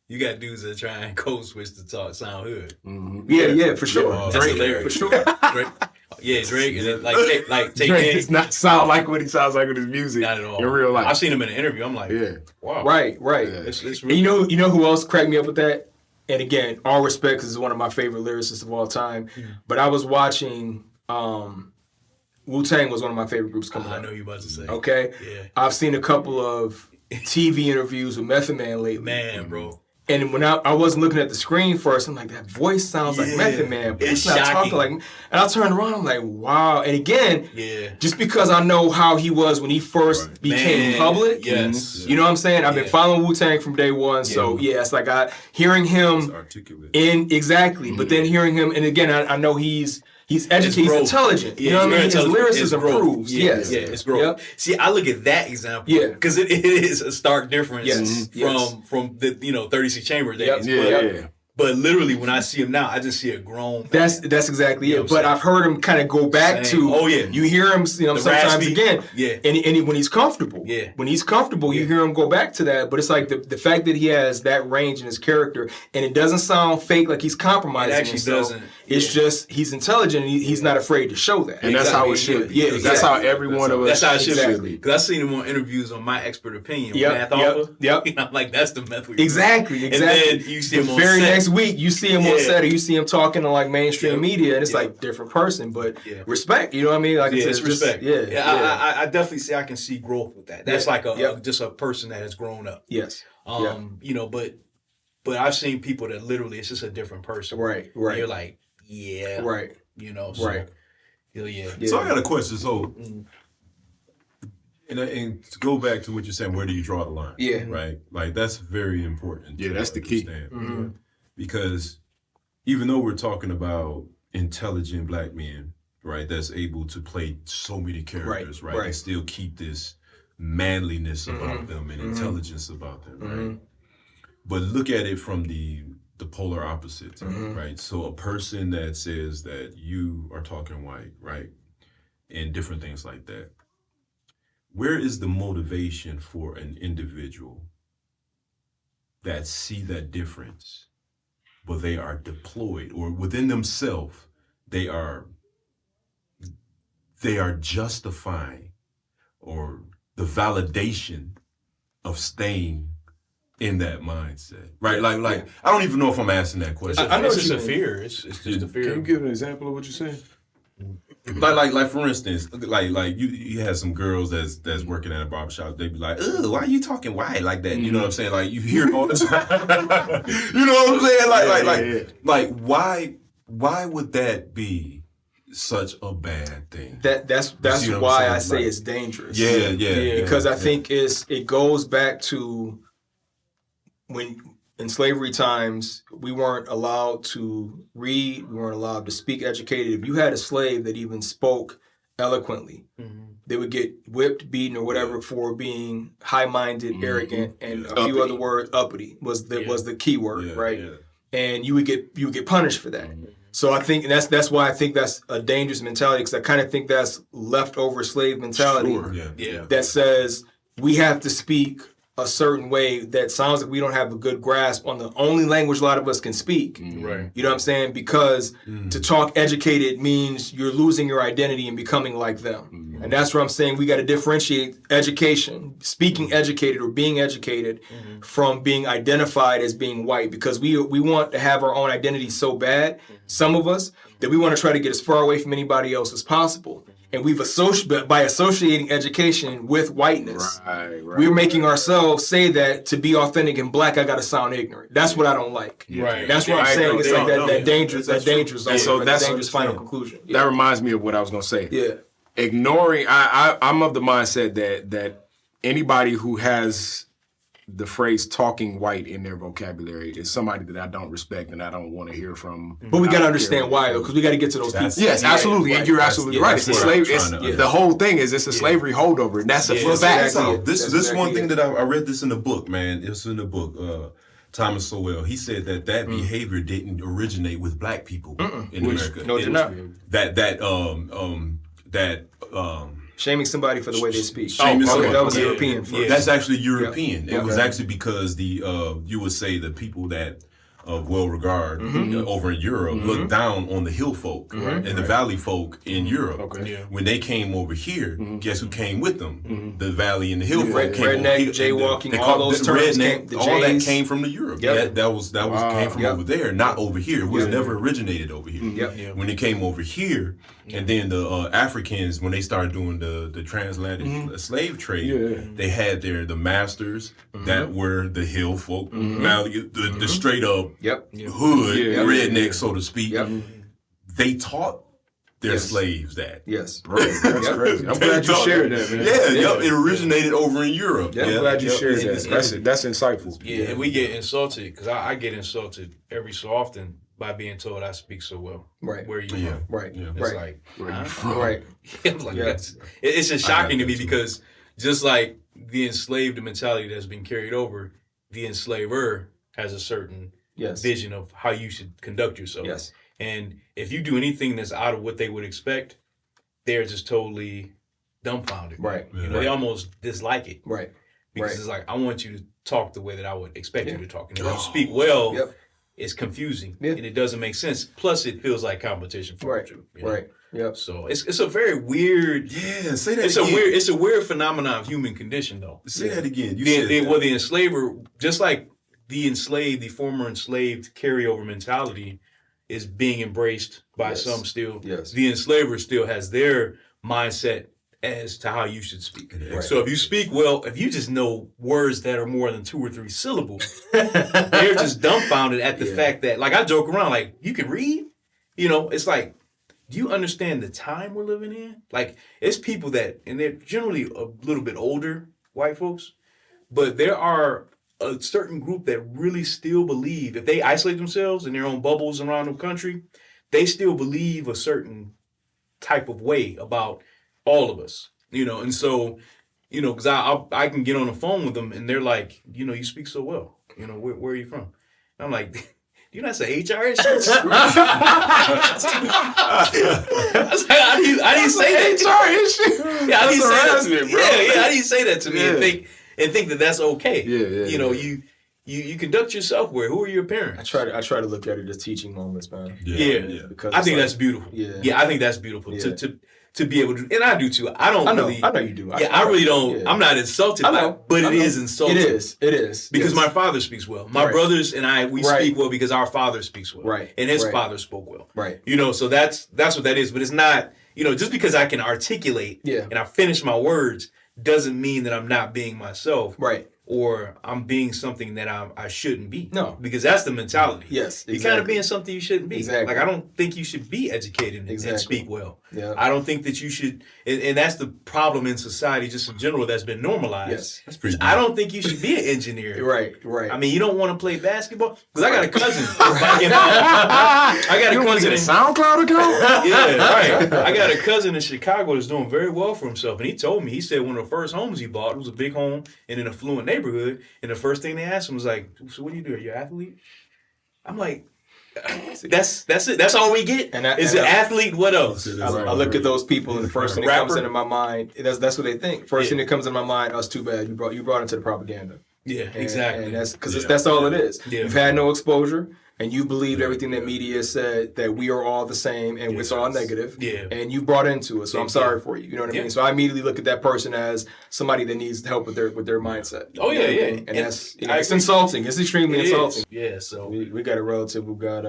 you got dudes that try and code switch to sound hood. Yeah, for sure. That's Drake, hilarious. for sure. Drake, Drake, and then, take Drake does not sound like what he sounds like with his music. not at all. In real life. I've seen him in an interview. I'm like, wow, Right. It's And really, you know who else cracked me up with that? And again, all respect, because he's one of my favorite lyricists of all time. But I was watching Wu-Tang was one of my favorite groups coming I up. know you about to say. Okay? Yeah. I've seen a couple of TV interviews with Method Man lately. Man, bro. And when I wasn't looking at the screen first, I'm like, that voice sounds like Method Man, but It's it's not shocking. talking like. And I turned around, I'm like, wow. And again, just because I know how he was when he first became public, Yes. you know what I'm saying? I've been following Wu-Tang from day one, so it's like hearing him Articulate. but then hearing him, and again, I know he's educated, he's growth. intelligent. You know what I mean? His lyricism proves. Yes. It's growth. Yep. See, I look at that example. Yeah. Because it is a stark difference Yes. from the 30C Chamber days. Yep. Yeah. But literally, when I see him now, I just see a grown man. That's exactly You know it. what I'm But I've heard him kind of go back Saying, to. oh, yeah. You hear him, The sometimes raspy, again. yeah. And when he's comfortable. Yeah. When he's comfortable, you hear him go back to that. But it's like the fact that he has that range in his character, and it doesn't sound fake, like he's compromising It actually himself. doesn't. It's just he's intelligent, and he's not afraid to show that. And that's how it should be. Yeah, That's how every one of us That's how it should Exactly. be. Because I've seen him on interviews on My Expert Opinion. Yep, Math Alpha. yep. I'm like, that's the method. Exactly. And then you see him the on very set. next week, you see him on Yeah. set, or you see him talking to like mainstream Yep. media, and it's Yep. like different person, but Yeah. respect. You know what I mean? Like Yeah, it's it's just- respect. Yeah. I definitely see I can see growth with that. That's Yeah. like Yep. just a person that has grown up. Yes. You know, but I've seen people that literally it's just a different person. Right. And Right. you're like, yeah. Right. You know, so Right. yeah. So I got a question. So, and to go back to what you're saying, where do you draw the line? Yeah. Right. Like that's very important. Yeah, to that's the key. understand. Mhm. Because even though we're talking about intelligent black men, right, that's able to play so many characters, right, right. and still keep this manliness about them and intelligence about them, right. But look at it from the polar opposite, right? So a person that says that you are talking white, right, and different things like that. Where is the motivation for an individual that see that difference, but they are deployed or within themselves, they are justifying or the validation of staying in that mindset, right? Like I don't even know if I'm asking that question. I know It's what just you a mean. fear. It's just a fear. Can you give an example of what you're saying? Like for instance, like you had some girls that's working at a barbershop. They be like, "Ugh, why are you talking white like that?" You know what I'm saying? Like you hear it all the time. You know what I'm saying? Like why would that be such a bad thing? That's see what I'm why saying? I say Like- it's dangerous. Yeah. Because I think it goes back to when in slavery times we weren't allowed to read, we weren't allowed to speak educated. If you had a slave that even spoke eloquently, they would get whipped, beaten, or whatever for being high-minded, arrogant, and a few other words. Uppity was the key word, right? Yeah. And you would get punished for that. So I think that's why I think that's a dangerous mentality, because I kind of think that's leftover slave mentality Sure. Yeah. that says we have to speak a certain way that sounds like we don't have a good grasp on the only language a lot of us can speak. Right. You know what I'm saying? Because to talk educated means you're losing your identity and becoming like them. And that's where I'm saying we got to differentiate education, speaking educated or being educated from being identified as being white, because we want to have our own identity so bad, some of us, that we want to try to get as far away from anybody else as possible. And we've by associating education with whiteness, Right. we're making ourselves say that to be authentic and black, I got to sound ignorant. That's what I don't like. Right. That's what I'm I saying. agree. It's like No, that dangerous that's zone, And so that that's- dangerous final conclusion. That reminds me of what I was gonna say. Yeah. Ignoring, I'm of the mindset that anybody who has the phrase "talking white" in their vocabulary is somebody that I don't respect and I don't want to hear from. But we got to understand why, though, because we got to get to those people. Yes, absolutely, and you're absolutely right. It's a what slave. I'm It's, trying to the whole thing is it's a slavery holdover, and that's a Yeah, fact. exactly it. This That's one exactly thing it. that I read this in the book, man. It was in the book. Thomas Sowell. He said that behavior didn't originate with black people in America. No, it did not. That Shaming somebody for the way they speak. Shaming somebody. That was Yeah. European. First. That's actually European. Yep. It was Okay. actually because you would say the people that of well regard over in Europe looked down on the hill folk and the valley folk in Europe. Okay. Yeah. When they came over here, guess who came with them? The valley and the hill folk came Redneck, over here. jaywalking, They all called those the terms redneck, came- the all that Jays. came from the Europe. Yep. That was came from Yep. over there, not over here. It was never originated over here. Yep. Yeah. When it came over here, and then the Africans, when they started doing the transatlantic slave trade, they had the masters that were the hill folk, valley, the straight up Yep. hood Yeah. redneck, so to speak. Yep. They taught their Yes. slaves that. Yes. That's crazy. I'm They glad you taught shared them. that, man. Yeah, it originated over in Europe. Yeah, I'm glad you shared It's- that. That's insightful. Yeah, and we get insulted because I get insulted every so often by being told I speak so well. Right. Where you Yeah. from? Right. Yeah. It's Right. like, Where you huh? from? Right. I'm like, Yeah. it's just shocking to me that too. because just like the enslaved mentality that's been carried over, the enslaver has a certain vision of how you should conduct yourself. Yes. And if you do anything that's out of what they would expect, they're just totally dumbfounded. Right. You know, they almost dislike it. Right. Because it's like, I want you to talk the way that I would expect you to talk. And if you speak well, it's confusing and it doesn't make sense. Plus, it feels like competition for you. You know? Right. Yep. So it's a very weird. Yeah, say that It's again. a weird phenomenon of human condition, though. Say that again. You said The enslaver, just like the former enslaved carryover mentality is being embraced by some still. Yes. The enslaver still has their mindset as to how you should speak. Right. So if you speak well, if you just know words that are more than 2 or 3 syllables, they're just dumbfounded at the fact that, like, I joke around, like, you can read? You know, it's like, do you understand the time we're living in? Like, it's people that, and they're generally a little bit older, white folks, but there are a certain group that really still believe, if they isolate themselves in their own bubbles around the country, they still believe a certain type of way about all of us, you know. And so, you know, because I can get on the phone with them and they're like, you know, you speak so well. You know, where are you from? And I'm like, do you know that's an HR issue? I didn't say that. HR issue. Yeah, I didn't say that. harassment, bro. Yeah, I didn't say that to me and think that that's okay. Yeah. You know, you conduct yourself where? Who are your parents? I try to look at it as teaching moments, man. Yeah. Because I think that's beautiful. Yeah. I think that's beautiful Yeah. to be able to, and I do too. I know you do. I really don't. Yeah. I'm not insulted I by know. it, but it is insulting. It is. Because yes. my father speaks well. My brothers and I, we speak well because our father speaks well. Right. And his father spoke well. Right. You know, so that's what that is. But it's not, you know, just because I can articulate and I finish my words doesn't mean that I'm not being myself. Right. Or I'm being something that I shouldn't be. No. Because that's the mentality. Yes, You're kind of being something you shouldn't be. Exactly. Like, I don't think you should be educated and speak well. Yeah. I don't think that you should, and that's the problem in society just in general that's been normalized. Yes. That's pretty I don't think you should be an engineer. Right. I mean, you don't want to play basketball? Because I got a cousin. I got a cousin. SoundCloud account? Yeah, right. I got a cousin in Chicago that's doing very well for himself. And he told me, he said one of the first homes he bought was a big home in an affluent neighborhood. And the first thing they asked him was like, so what do you do? Are you an athlete? I'm like, that's it. That's all we get. Is an athlete. What else? I look at those people, and the first thing that comes into my mind, that's what they think. First thing that comes into my mind, oh, it's too bad you brought into the propaganda. Yeah, exactly. And that's because that's all it is. Yeah. You've had no exposure, and you believed everything that media said, that we are all the same, and it's all negative. Yeah. And you brought into it, so I'm sorry for you. You know what I mean? So I immediately look at that person as somebody that needs help with their mindset. Oh yeah, yeah. And that's it's insulting. It's extremely insulting. Yeah. So we got a relative who got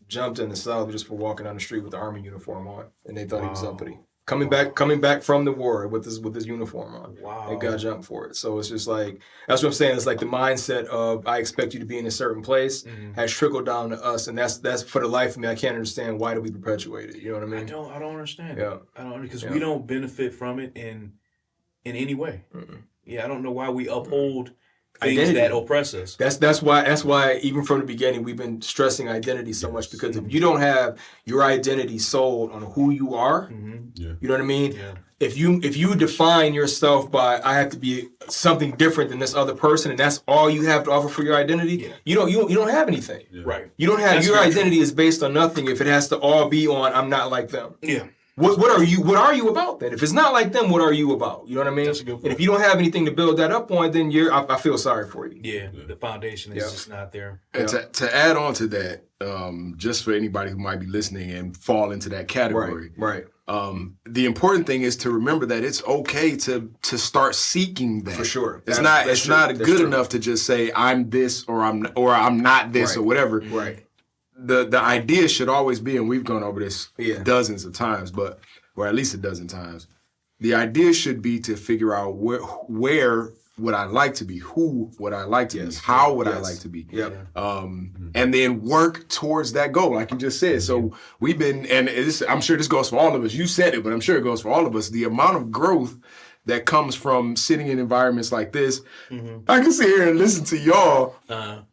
jumped in the South just for walking down the street with the Army uniform on, and they thought he was uppity. Coming back from the war with his uniform on. Wow. And got jumped for it. So it's just like, that's what I'm saying. It's like the mindset of I expect you to be in a certain place has trickled down to us, and that's for the life of me. I can't understand why do we perpetuate it. You know what I mean? I don't understand. Yeah. I don't, because we don't benefit from it in any way. Yeah, I don't know why we uphold things identity that oppress us. That's why even from the beginning we've been stressing identity so much, because if you don't have your identity sold on who you are, you know what I mean? Yeah. If you define yourself by I have to be something different than this other person, and that's all you have to offer for your identity, you don't have anything. Yeah. Right. You don't have That's your very identity is based on nothing if it has to all be on I'm not like them. Yeah. What are you about then? If it's not like them, what are you about? You know what I mean? That's a good point. And if you don't have anything to build that up on, then I feel sorry for you. Yeah. The foundation is just not there. And to add on to that, just for anybody who might be listening and fall into that category, Right. The important thing is to remember that it's okay to start seeking that. For sure. It's That's not true. good enough to just say I'm this or I'm not this or whatever. Right. The idea should always be, and we've gone over this dozens of times, or at least a dozen times. The idea should be to figure out where would I like to be, who would I like to be, how would I like to be, and then work towards that goal, like you just said. So we've been, and I'm sure this goes for all of us. You said it, but I'm sure it goes for all of us. The amount of growth that comes from sitting in environments like this. I can sit here and listen to y'all,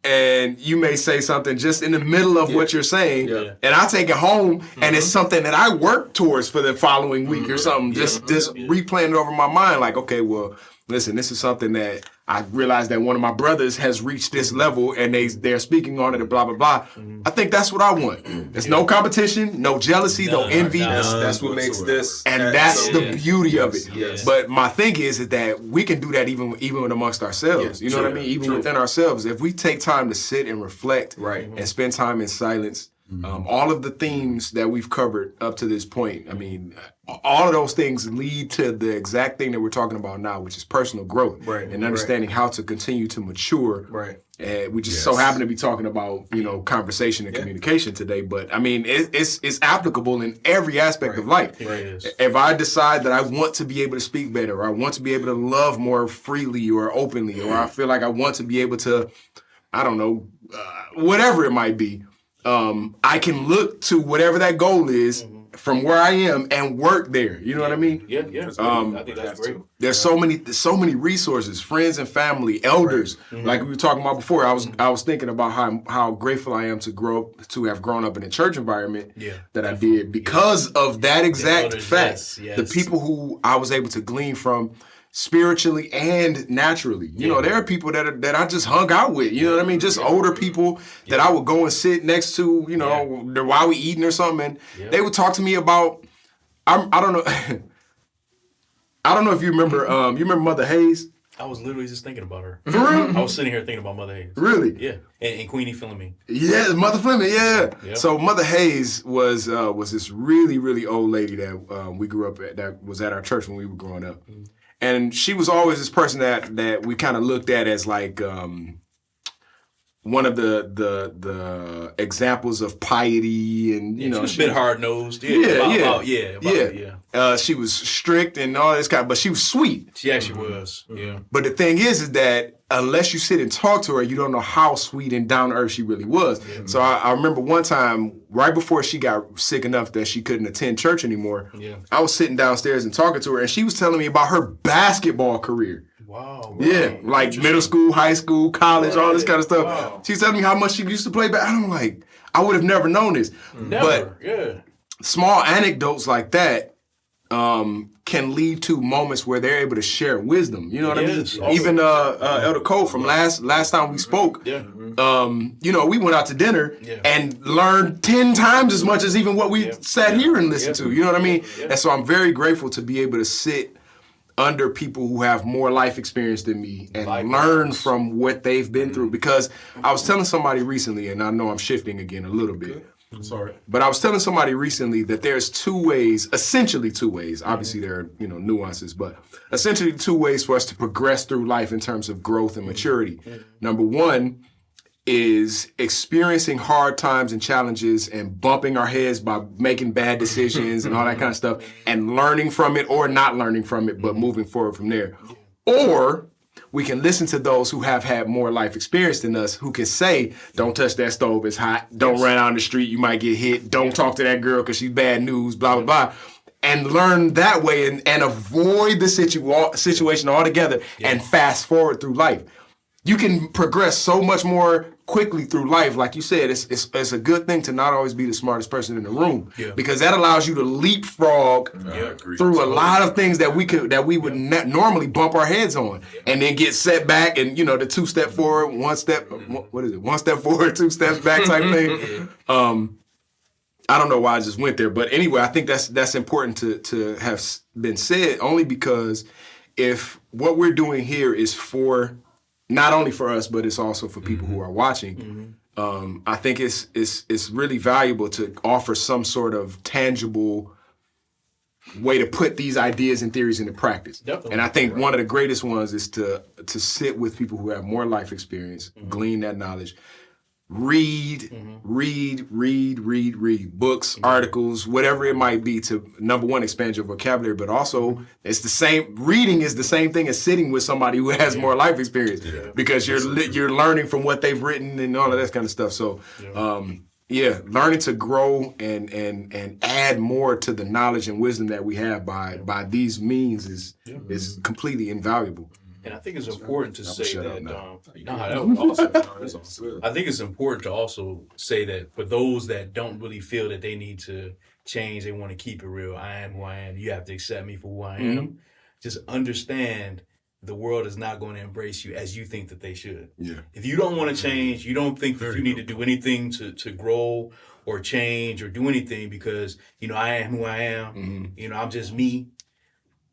and you may say something just in the middle of what you're saying, and I take it home, and it's something that I work towards for the following week or something. Just replaying it over my mind, like, okay, well, listen, this is something that I realized that one of my brothers has reached this level and they're speaking on it and blah, blah, blah. I think that's what I want. There's no competition, no jealousy, no envy. That's what makes this. And that's the beauty of it. Yes. But my thing is that we can do that even amongst ourselves. You know what I mean? Even within ourselves. If we take time to sit and reflect and spend time in silence, all of the themes that we've covered up to this point, I mean, all of those things lead to the exact thing that we're talking about now, which is personal growth and understanding how to continue to mature. And we just so happen to be talking about, conversation and communication today. But I mean, it's applicable in every aspect of life. If I decide that I want to be able to speak better, or I want to be able to love more freely or openly, or I feel like I want to be able to, I don't know, whatever it might be, I can look to whatever that goal is from where I am and work there. You know what I mean? Yeah. I think that's great. There's so many resources, friends and family, elders. Like we were talking about before. I was thinking about how grateful I am to have grown up in a church environment that I did because of that exact fact. Yes. The people who I was able to glean from spiritually and naturally. You know, there are people that I just hung out with, you know what I mean? Just older people that I would go and sit next to, while we eating or something. And they would talk to me about, I don't know. I don't know if you remember, you remember Mother Hayes? I was literally just thinking about her. For real? I was sitting here thinking about Mother Hayes. Really? Yeah. And Queenie Fleming. Yeah, Mother Fleming, yeah. Yep. So Mother Hayes was this really, really old lady that we grew up at, that was at our church when we were growing up. And she was always this person that we kind of looked at as like one of the examples of piety, and she was a bit hard nosed. She was strict and all this kind, but she was sweet. She actually was. Yeah. But the thing is that unless you sit and talk to her, you don't know how sweet and down to earth she really was. So I remember one time, right before she got sick enough that she couldn't attend church anymore, I was sitting downstairs and talking to her, and she was telling me about her basketball career. Wow. Yeah, like middle school, high school, college, all this kind of stuff. Wow. She's telling me how much she used to play back. I'm like, I would have never known this. Never. But small anecdotes like that can lead to moments where they're able to share wisdom. You know what I mean? Awesome. Even Elder Cole from last time we spoke, we went out to dinner and learned 10 times as much as even what we sat here and listened to. You know what I mean? And so I'm very grateful to be able to sit under people who have more life experience than me and learn from what they've been through. Because I was telling somebody recently, and I know I'm shifting again a little bit. Sorry. But I was telling somebody recently that there's essentially two ways. Obviously there are, nuances, but essentially two ways for us to progress through life in terms of growth and maturity. Number one is experiencing hard times and challenges and bumping our heads by making bad decisions and all that kind of stuff, and learning from it or not learning from it, but moving forward from there. Or we can listen to those who have had more life experience than us, who can say, don't touch that stove, it's hot. Don't run out in the street, you might get hit. Don't talk to that girl because she's bad news, blah, blah, blah. And learn that way and avoid the situation altogether and fast forward through life. You can progress so much more quickly through life. Like you said, it's a good thing to not always be the smartest person in the room, because that allows you to leapfrog through a lot of things that we would normally bump our heads on, and then get set back, and the 2-step forward, 1 step, what is it? 1 step forward, 2 steps back type thing. I don't know why I just went there, but anyway, I think that's important to have been said, only because if what we're doing here is for not only for us, but it's also for people who are watching. I think it's really valuable to offer some sort of tangible way to put these ideas and theories into practice. Definitely. And I think one of the greatest ones is to sit with people who have more life experience, glean that knowledge, read books, articles, whatever it might be, to number one, expand your vocabulary, but also reading is the same thing as sitting with somebody who has more life experience, because you're learning from what they've written and all of that kind of stuff. So learning to grow and add more to the knowledge and wisdom that we have by these means is completely invaluable. And I think it's important to say that. That was awesome. I think it's important to also say that for those that don't really feel that they need to change, they want to keep it real. I am who I am. You have to accept me for who I am. Just understand the world is not going to embrace you as you think that they should. Yeah. If you don't want to change, you don't think that you need to do anything to grow or change or do anything because, I am who I am. I'm just me.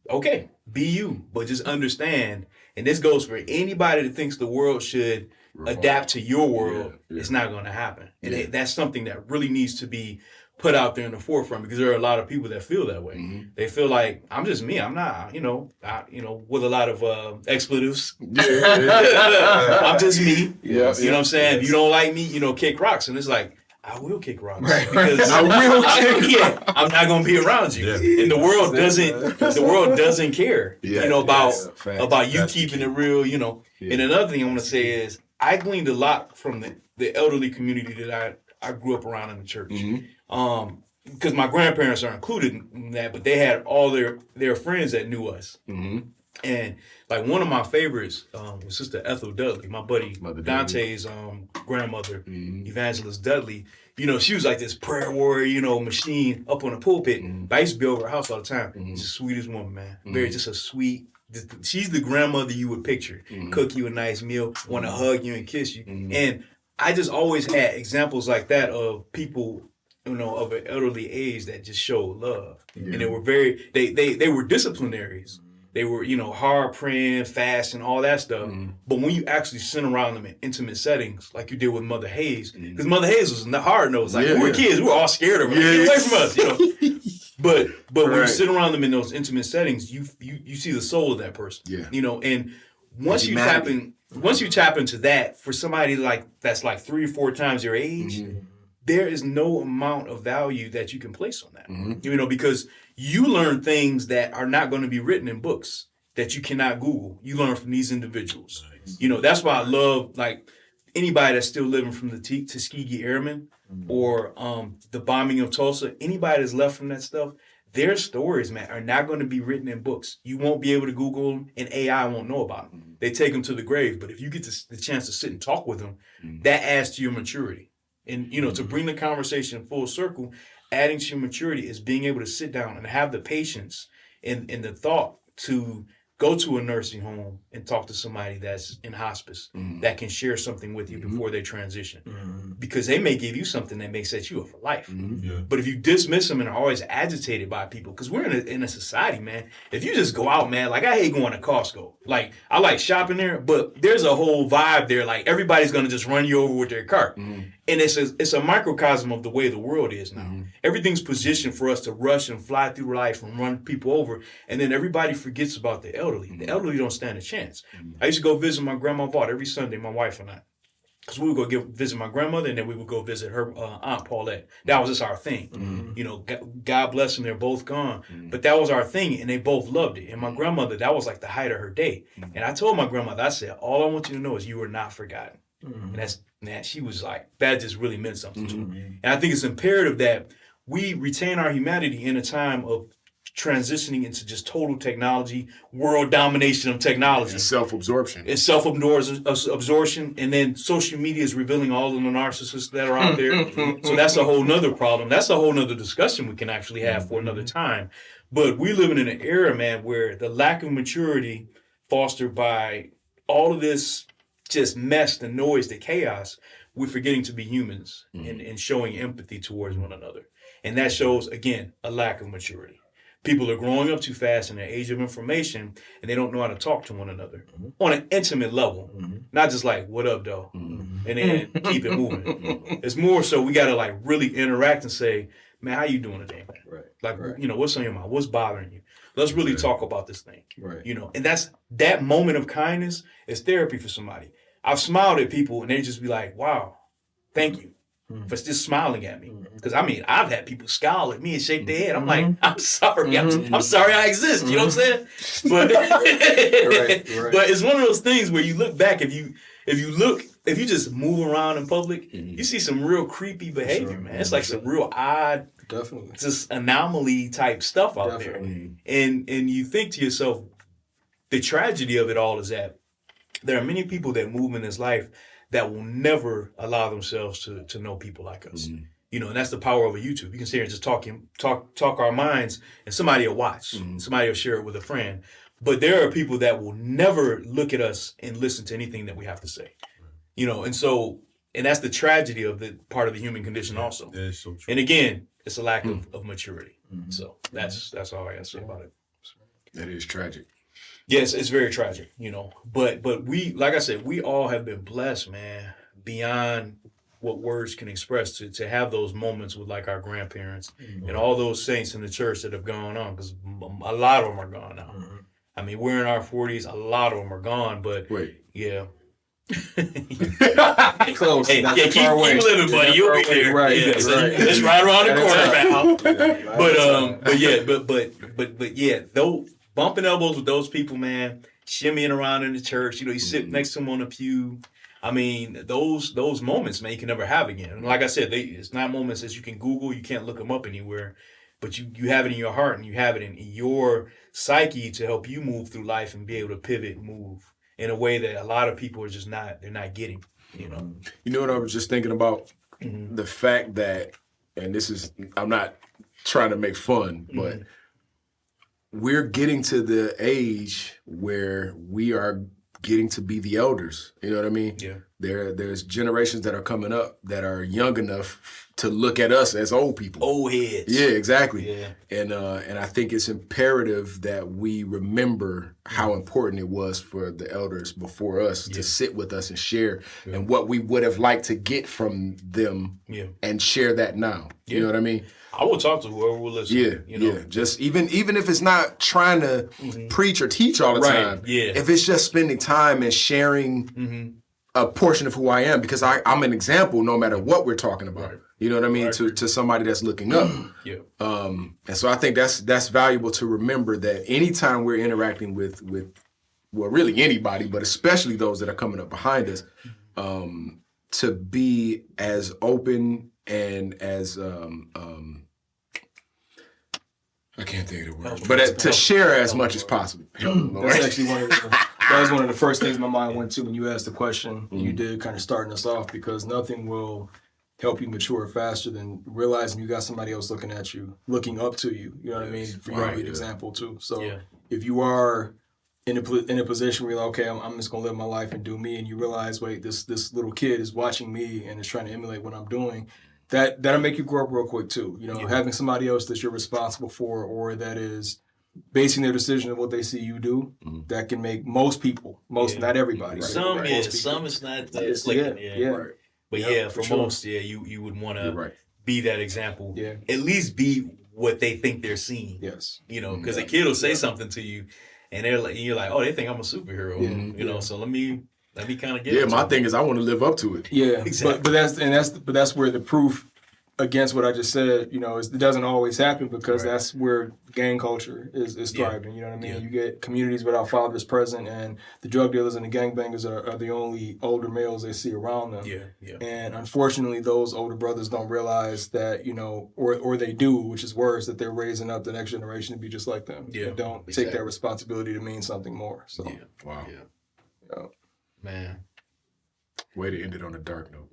Okay, be you, but just understand. And this goes for anybody that thinks the world should adapt to your world. It's not going to happen. And that's something that really needs to be put out there in the forefront because there are a lot of people that feel that way. They feel like I'm just me. I'm not, with a lot of expletives. I'm just me. You know what I'm saying? If you don't like me, kick rocks. And it's like, I will kick rocks because I'm not going to be around you. And the world doesn't care, about you keeping it real, And another thing I want to say is I gleaned a lot from the elderly community that I grew up around in the church. Because my grandparents are included in that, but they had all their friends that knew us. And like one of my favorites was Sister Ethel Dudley, my buddy Dante's grandmother, Evangelist Dudley. She was like this prayer warrior, machine up on the pulpit. But I used to be over her house all the time. She's the sweetest woman, man. Very just a sweet. She's the grandmother you would picture. Cook you a nice meal, want to hug you and kiss you. And I just always had examples like that of people, of an elderly age that just showed love. And they were they were disciplinaries. They were, hard praying, fasting, all that stuff. But when you actually sit around them in intimate settings, like you did with Mother Hayes, because Mother Hayes was hard nosed. Like we were kids, we were all scared of her. Get away from us, But when you sit around them in those intimate settings, you see the soul of that person. And once you tap into that for somebody that's like 3 or 4 times your age, there is no amount of value that you can place on that. Because you learn things that are not going to be written in books that you cannot Google. You learn from these individuals. Nice. That's why I love anybody that's still living from the Tuskegee Airmen or the bombing of Tulsa. Anybody that's left from that stuff, their stories, man, are not going to be written in books. You won't be able to Google them, and AI won't know about them. They take them to the grave. But if you get the chance to sit and talk with them, that adds to your maturity. And, to bring the conversation full circle, adding to your maturity is being able to sit down and have the patience and the thought to go to a nursing home and talk to somebody that's in hospice that can share something with you before they transition. Because they may give you something that may set you up for life. But if you dismiss them and are always agitated by people, because we're in a society, man, if you just go out, man, I hate going to Costco. I like shopping there, but there's a whole vibe there. Everybody's going to just run you over with their cart. And it's a microcosm of the way the world is now. Everything's positioned for us to rush and fly through life and run people over. And then everybody forgets about the elderly. The elderly don't stand a chance. I used to go visit my grandma Vaught every Sunday, my wife and I. Because we would go visit my grandmother, and then we would go visit her Aunt Paulette. That was just our thing. God bless them, they're both gone. But that was our thing, and they both loved it. And my grandmother, that was the height of her day. And I told my grandmother, I said, all I want you to know is you are not forgotten. And she was like, that just really meant something to me. And I think it's imperative that we retain our humanity in a time of transitioning into just total technology, world domination of technology. And self-absorption. It's self-absorption, and then social media is revealing all of the narcissists that are out there. So that's a whole nother problem. That's a whole nother discussion we can actually have for another time. But we're living in an era, man, where the lack of maturity fostered by all of this just mess, the noise, the chaos, we're forgetting to be humans and showing empathy towards one another. And that shows, again, a lack of maturity. People are growing up too fast in the age of information, and they don't know how to talk to one another on an intimate level. Not just what up, though? And then keep it moving. It's more so we got to really interact and say, man, how you doing today? Right. What's on your mind? What's bothering you? Let's really talk about this thing. Right. And that moment of kindness is therapy for somebody. I've smiled at people, and they just be like, wow, thank you for just smiling at me. Because, I've had people scowl at me and shake their head. I'm like, I'm sorry. I'm sorry I exist. You know what I'm saying? But, but it's one of those things where you look back, if you just move around in public, you see some real creepy behavior, man. It's some real odd, just anomaly type stuff out there. And you think to yourself, the tragedy of it all is that there are many people that move in this life that will never allow themselves to know people like us. And that's the power of a YouTube. You can sit here and just talk our minds, and somebody will watch. Somebody will share it with a friend. But there are people that will never look at us and listen to anything that we have to say. You know, and that's the tragedy of the part of the human condition also. That is so true. And again, it's a lack of maturity. So that's all I got to say about it. That is tragic. Yes, it's very tragic, you know. But we, like I said, we all have been blessed, man, beyond what words can express to have those moments with like our grandparents and all those saints in the church that have gone on, because a lot of them are gone now. I mean, we're in our 40s, a lot of them are gone, but yeah. Close. Hey, Not yeah, too far away. keep living, buddy. You'll be there. Right. Yeah, Right. it's right around the corner, pal. But yeah, though bumping elbows with those people, man, shimmying around in the church. You know, you sit next to them on the pew. I mean, those moments, man, you can never have again. And like I said, it's not moments that you can Google. You can't look them up anywhere. But you have it in your heart and you have it in your psyche to help you move through life and be able to pivot and move in a way that a lot of people are just they're not getting, you know. You know what I was just thinking about? The fact that, and this is, I'm not trying to make fun, but we're getting to the age where we are getting to be the elders. You know what I mean? Yeah. There's generations that are coming up that are young enough to look at us as old people. Old heads. Yeah, exactly. Yeah. And I think it's imperative that we remember how important it was for the elders before us to sit with us and share and what we would have liked to get from them and share that now. You know what I mean? I will talk to whoever will listen. Yeah, you know? yeah. Just even if it's not trying to preach or teach all the time. Yeah. If it's just spending time and sharing a portion of who I am, because I'm an example no matter what we're talking about. Right. You know what I mean? To somebody that's looking up. Yeah. And so I think that's valuable to remember, that anytime we're interacting with well, really anybody, but especially those that are coming up behind us, to be as open and as I can't think of the word, but to share as much as possible. That's actually that was one of the first things my mind went to when you asked the question. You did, kind of starting us off, because nothing will help you mature faster than realizing you got somebody else looking at you, looking up to you. You know what I mean? For you to be an example too. So if you are in a position where you're like, okay, I'm just gonna live my life and do me, and you realize, wait, this little kid is watching me and is trying to emulate what I'm doing. That'll make you grow up real quick too. You know, having somebody else that you're responsible for, or that is basing their decision on what they see you do, that can make most people, not everybody. Some is not clicking. But for most, you would want to be that example. Yeah. At least be what they think they're seeing. Yes. You know, because a kid will say something to you, and you're like, oh, they think I'm a superhero. You know, so let me kind of get. Yeah, my thing is I want to live up to it. Yeah, exactly. But that's where the proof against what I just said, you know, it doesn't always happen, because that's where gang culture is thriving. You know what I mean? You get communities without fathers present, and the drug dealers and the gangbangers are the only older males they see around them. And unfortunately, those older brothers don't realize that, you know, or they do, which is worse, that they're raising up the next generation to be just like them. And don't take that responsibility to mean something more. So Wow. Man. Way to end it on a dark note.